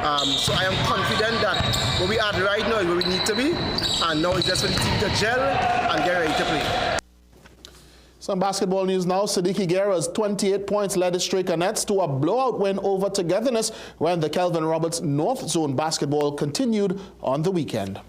So I am confident that where we are right now is where we need to be, and now it's just for the team to gel and get ready to play. Some basketball news now. Siddiqui Guerra's 28 points led the Straker-Nets to a blowout win over Togetherness when the Kelvin Roberts North Zone basketball continued on the weekend.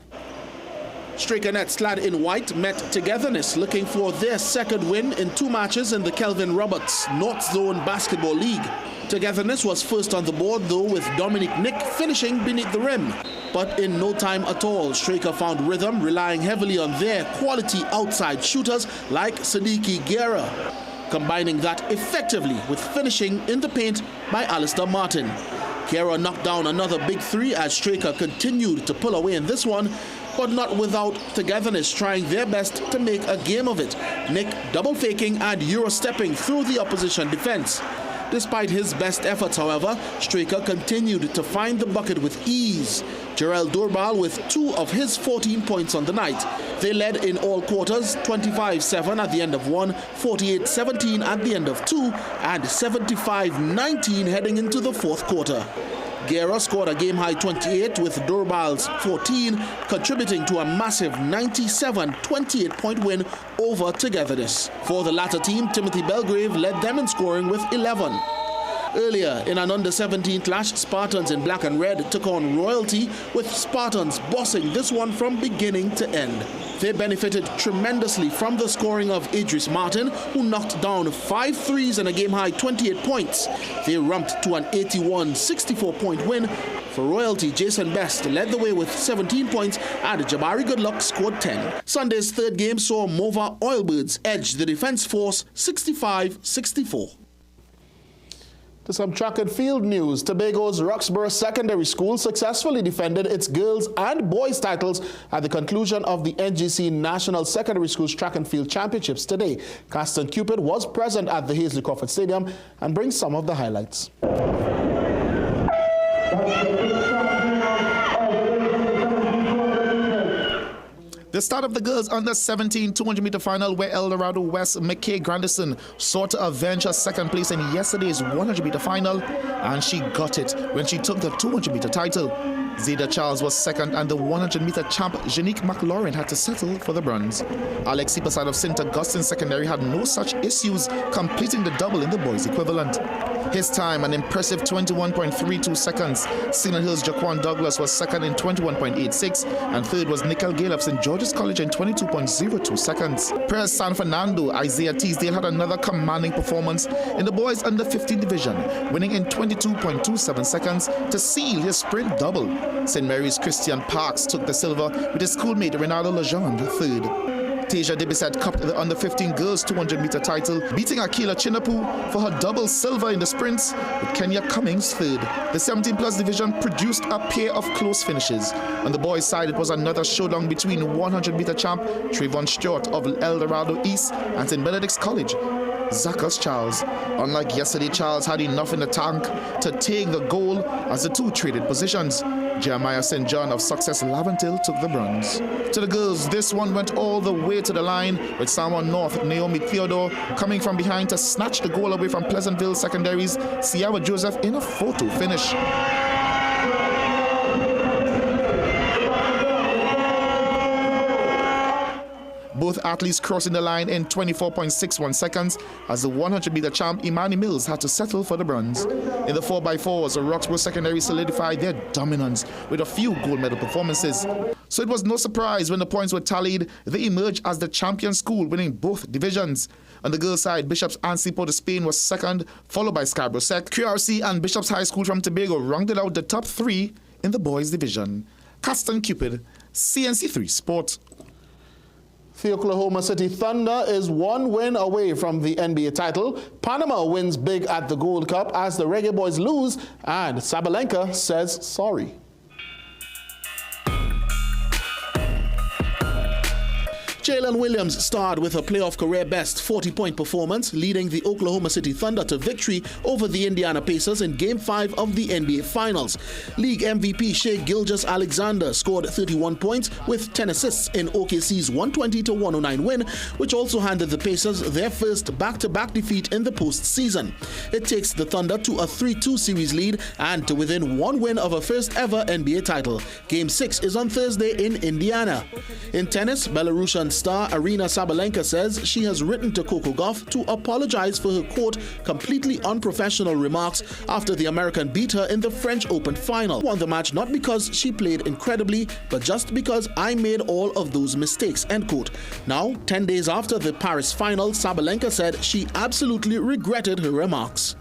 Straker-Nets clad in white met Togetherness looking for their second win in 2 matches in the Kelvin Roberts North Zone Basketball League. Togetherness was first on the board though, with Dominic Nick finishing beneath the rim. But in no time at all, Straker found rhythm, relying heavily on their quality outside shooters like Siddiqui Guerra, combining that effectively with finishing in the paint by Alistair Martin. Guerra knocked down another big 3 as Straker continued to pull away in this one, but not without Togetherness trying their best to make a game of it. Nick double faking and Euro-stepping through the opposition defense. Despite his best efforts, however, Straker continued to find the bucket with ease. Jarrell Durbal with 2 of his 14 points on the night. They led in all quarters, 25-7 at the end of 1, 48-17 at the end of 2, and 75-19 heading into the 4th quarter. Guerra scored a game-high 28 with Durbal's 14, contributing to a massive 97-28-point win over Togetherness. For the latter team, Timothy Belgrave led them in scoring with 11. Earlier, in an under-17 clash, Spartans in black and red took on Royalty, with Spartans bossing this one from beginning to end. They benefited tremendously from the scoring of Idris Martin, who knocked down 5 threes and a game-high 28 points. They ramped to an 81-64-point win. For Royalty, Jason Best led the way with 17 points and Jabari Goodluck scored 10. Sunday's 3rd game saw Mova Oilbirds edge the Defence Force 65-64. To some track and field news, Tobago's Roxborough Secondary School successfully defended its girls and boys titles at the conclusion of the NGC National Secondary Schools Track and Field Championships today. Caston Cupid was present at the Hazley Crawford Stadium and brings some of the highlights. The start of the girls under 17 200-meter final where Eldorado West McKay Grandison sought to avenge her second place in yesterday's 100-meter final, and she got it when she took the 200-meter title. Zeta Charles was second, and the 100-meter champ Janique McLaurin had to settle for the bronze. Alex Sipasad of St. Augustine Secondary had no such issues, completing the double in the boys' equivalent. His time, an impressive 21.32 seconds. Signal Hill's Jaquan Douglas was second in 21.86, and third was Nickel Gale of St. George's College in 22.02 seconds. Perez San Fernando, Isaiah Teasdale had another commanding performance in the boys under 15 division, winning in 22.27 seconds to seal his sprint double. St. Mary's Christian Parks took the silver with his schoolmate Ronaldo Legendre third. Tasia Dibisette cupped the under-15 girls 200-meter title, beating Akila Chinapu for her double silver in the sprints, with Kenya Cummings third. The 17-plus division produced a pair of close finishes. On the boys' side, it was another showdown between 100-meter champ Trayvon Stewart of El Dorado East and St. Benedict's College, Zacchaeus Charles. Unlike yesterday, Charles had enough in the tank to take the goal as the two traded positions. Jeremiah St. John of Success Laventil took the bronze. To the girls, this one went all the way to the line, with Salmon North Naomi Theodore coming from behind to snatch the goal away from Pleasantville Secondary's Sierra Joseph in a 4-2 finish. Both athletes crossing the line in 24.61 seconds as the 100-meter champ Imani Mills had to settle for the bronze. In the 4x4s, Roxborough Secondary solidified their dominance with a few gold medal performances. So it was no surprise when the points were tallied, they emerged as the champion school, winning both divisions. On the girls' side, Bishop's Ansi Port of Spain was second, followed by Scarborough Sec. QRC and Bishop's High School from Tobago rounded out the top 3 in the boys' division. Caston Cupid, CNC3 Sport. The Oklahoma City Thunder is 1 win away from the NBA title. Panama wins big at the Gold Cup as the Reggae Boys lose, and Sabalenka says sorry. Jalen Williams starred with a playoff career-best 40-point performance, leading the Oklahoma City Thunder to victory over the Indiana Pacers in Game 5 of the NBA Finals. League MVP Shai Gilgeous-Alexander scored 31 points with 10 assists in OKC's 120-109 win, which also handed the Pacers their first back-to-back defeat in the postseason. It takes the Thunder to a 3-2 series lead and to within one win of a first-ever NBA title. Game 6 is on Thursday in Indiana. In tennis, Belarusian star Aryna Sabalenka says she has written to Coco Gauff to apologize for her, quote, completely unprofessional remarks after the American beat her in the French Open final. Won the match not because she played incredibly, but just because I made all of those mistakes, end quote. Now, 10 days after the Paris final, Sabalenka said she absolutely regretted her remarks.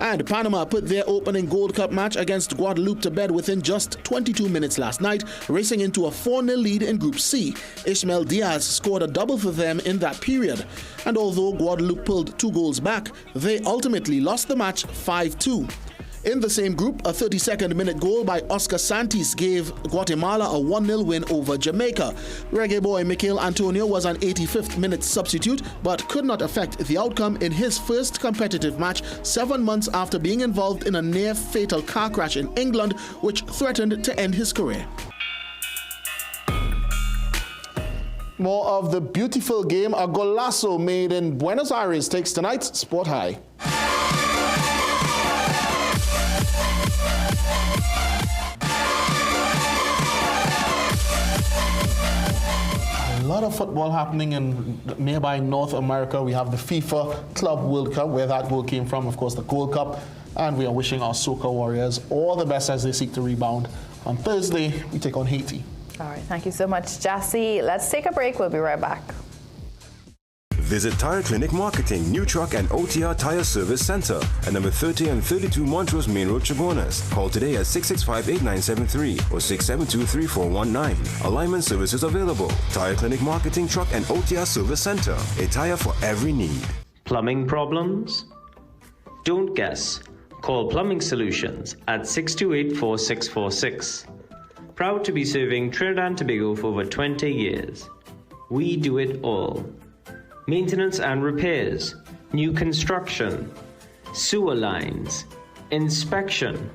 And Panama put their opening Gold Cup match against Guadeloupe to bed within just 22 minutes last night, racing into a 4-0 lead in Group C. Ismael Diaz scored a double for them in that period. And although Guadeloupe pulled 2 goals back, they ultimately lost the match 5-2. In the same group, a 32nd minute goal by Oscar Santis gave Guatemala a 1-0 win over Jamaica. Reggae boy Mikel Antonio was an 85th minute substitute, but could not affect the outcome in his first competitive match 7 months after being involved in a near-fatal car crash in England, which threatened to end his career. More of the beautiful game a golazo made in Buenos Aires takes tonight's Sport High. A lot of football happening in nearby North America. We have the FIFA Club World Cup, where that goal came from, of course, the Gold Cup. And we are wishing our Soca Warriors all the best as they seek to rebound. On Thursday, we take on Haiti. All right, thank you so much, Jassy. Let's take a break. We'll be right back. Visit Tire Clinic Marketing, New Truck and OTR Tire Service Center at number 30 and 32 Montrose Main Road, Chabonas. Call today at 665-8973 or 672-3419. Alignment services available. Tire Clinic Marketing, Truck and OTR Service Center. A tire for every need. Plumbing problems? Don't guess. Call Plumbing Solutions at 628-4646. Proud to be serving Trinidad and Tobago for over 20 years. We do it all. Maintenance and repairs, new construction, sewer lines, inspection,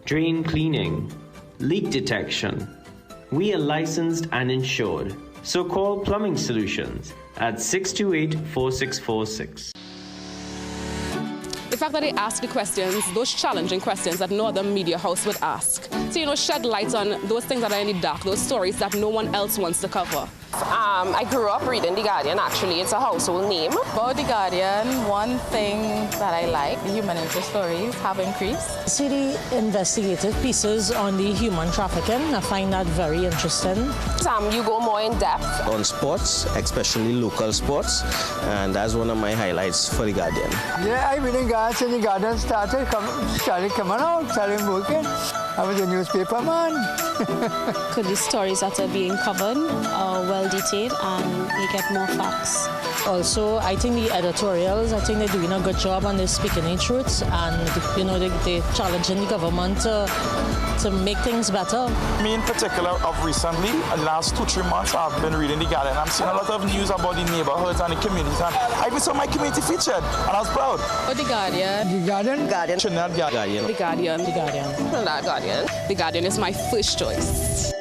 drain cleaning, leak detection. We are licensed and insured, so call Plumbing Solutions at 628-4646. The fact that they ask the questions, those challenging questions that no other media house would ask. So, shed light on those things that are in the dark, those stories that no one else wants to cover. I grew up reading The Guardian, actually. It's a household name. About The Guardian, one thing that I like, the human interest stories have increased. See the investigative pieces on the human trafficking. I find that very interesting. You go more in depth. On sports, especially local sports, and that's one of my highlights for The Guardian. Yeah, I read The Guardian, The Guardian started coming out, started working. I was a newspaper man. The stories that are being covered are well detailed and you get more facts. Also, I think the editorials, I think they're doing a good job on this speaking the truth, and they're challenging the government to make things better. Me in particular, of recently, the last 2-3 months, I've been reading The Guardian. I'm seeing a lot of news about the neighborhoods and the communities, and I even saw my community featured, and I was proud. Oh, The Guardian. The Guardian? Guardian. Trinidad Guardian. The Guardian. The Guardian. Trinidad Guardian. The Guardian is my first choice.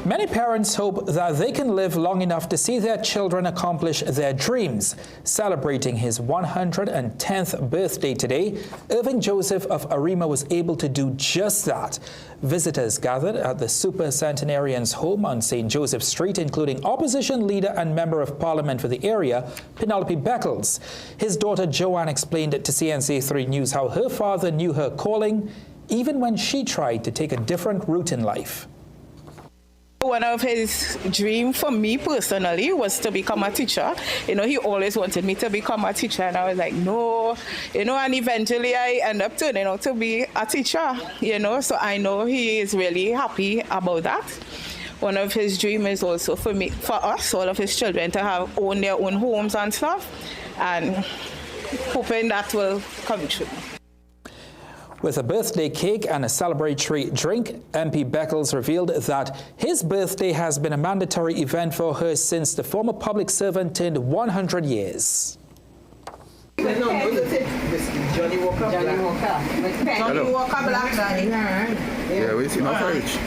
Many parents hope that they can live long enough to see their children accomplish their dreams. Celebrating his 110th birthday today, Irving Joseph of Arima was able to do just that. Visitors gathered at the Super Centenarian's home on St. Joseph Street, including opposition leader and member of parliament for the area, Penelope Beckles. His daughter Joanne explained to CNC3 News how her father knew her calling, even when she tried to take a different route in life. One of his dreams for me personally was to become a teacher. He always wanted me to become a teacher, and I was like, no. And eventually I end up turning out to be a teacher, so I know he is really happy about that. One of his dreams is also for us, all of his children, to own their own homes and stuff, and hoping that will come true. With a birthday cake and a celebratory drink, MP Beckles revealed that his birthday has been a mandatory event for her since the former public servant turned 100 years. Johnny Walker Black. Johnny Walker Black, Johnny. Yeah, we see no courage.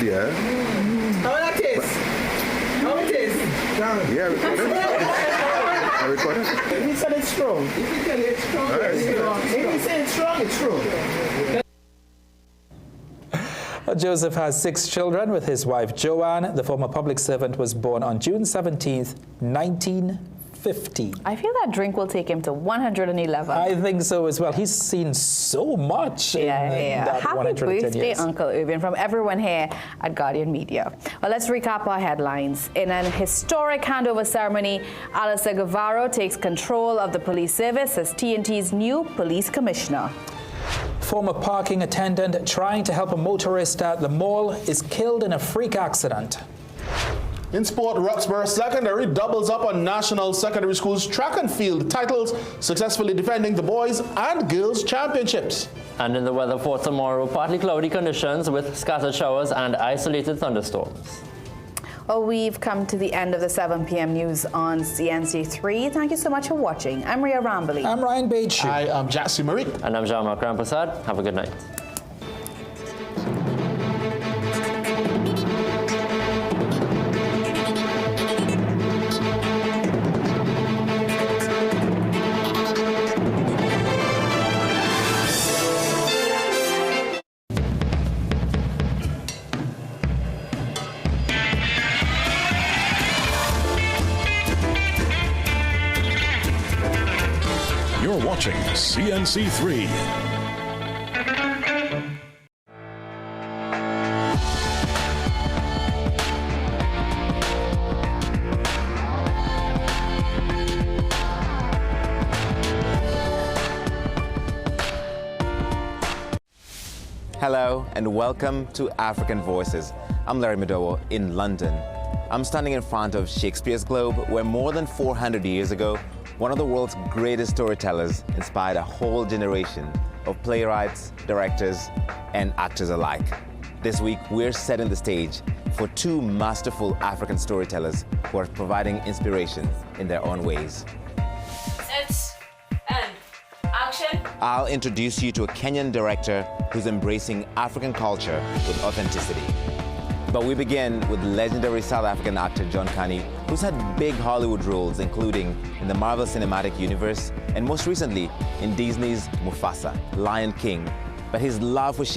Yeah. How that is? How it is? Yeah, I recorded. If he said it's strong. If he said it's strong, it's strong. If he said it's strong, it's strong. Joseph has 6 children with his wife Joanne. The former public servant was born on June 17th, 1950. I feel that drink will take him to 111. I think so as well. He's seen so much in that Happy 110 birthday, years. Uncle Irvin, from everyone here at Guardian Media. Well, let's recap our headlines. In an historic handover ceremony, Alistair Guevara takes control of the police service as TNT's new police commissioner. Former parking attendant trying to help a motorist at the mall is killed in a freak accident. In sport, Roxborough Secondary doubles up on National Secondary School's track and field titles, successfully defending the boys and girls championships. And in the weather for tomorrow, partly cloudy conditions with scattered showers and isolated thunderstorms. Well, we've come to the end of the 7 p.m. news on CNC3. Thank you so much for watching. I'm Ria Rambali. I'm Ryan Bates. I am Jassy Marie. And I'm Jean-Marc Ramprasad. Have a good night. You're watching CNC3. Hello and welcome to African Voices. I'm Larry Madowo in London. I'm standing in front of Shakespeare's Globe, where more than 400 years ago, one of the world's greatest storytellers inspired a whole generation of playwrights, directors, and actors alike. This week, we're setting the stage for 2 masterful African storytellers who are providing inspiration in their own ways. Sets and action. I'll introduce you to a Kenyan director who's embracing African culture with authenticity. But we begin with legendary South African actor John Kani, who's had big Hollywood roles, including in the Marvel Cinematic Universe and most recently in Disney's Mufasa, Lion King. But his love for Shakespeare